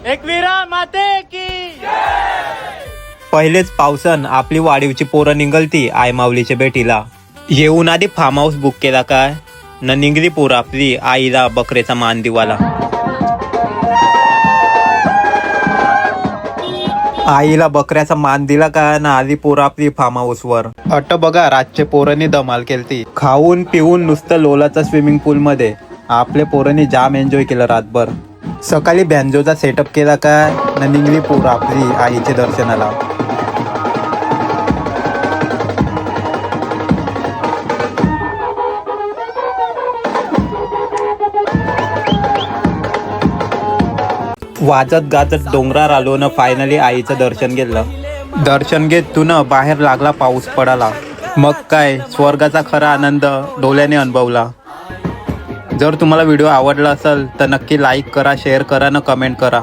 एकवीरा माते की पहिलेच पावसन आपली वाडीवची पोरं निघलती आई माऊलीच्या भेटीला. येऊन आधी फार्म हाऊस बुक केला काय न निघली पोरं आपली आईला बकरेचा मान दिवाला. आईला बकऱ्याचा मान दिला का ना आधी पोरं आपली फार्म हाऊस वर. अट बघा रातचे पोरांनी धमाल केलती. खाऊन पिऊन नुसतं लोलाचा स्विमिंग पूल मध्ये आपले पोरांनी जाम एन्जॉय केलं रातभर. सकाळी बँजोचा सेटअप केला काय ना निघली पोरं आपली आईच्या दर्शनाला. वाजत गाजत डोंगरावर आलो न फायनली आईचं दर्शन घेतलं. दर्शन घेत तू न बाहेर लागला पाऊस पडाला. मग काय स्वर्गाचा खरा आनंद डोळ्याने अनुभवला. जर तुम्हाला व्हिडिओ आवडला असेल तर नक्की लाईक करा, शेअर करा न कमेंट करा.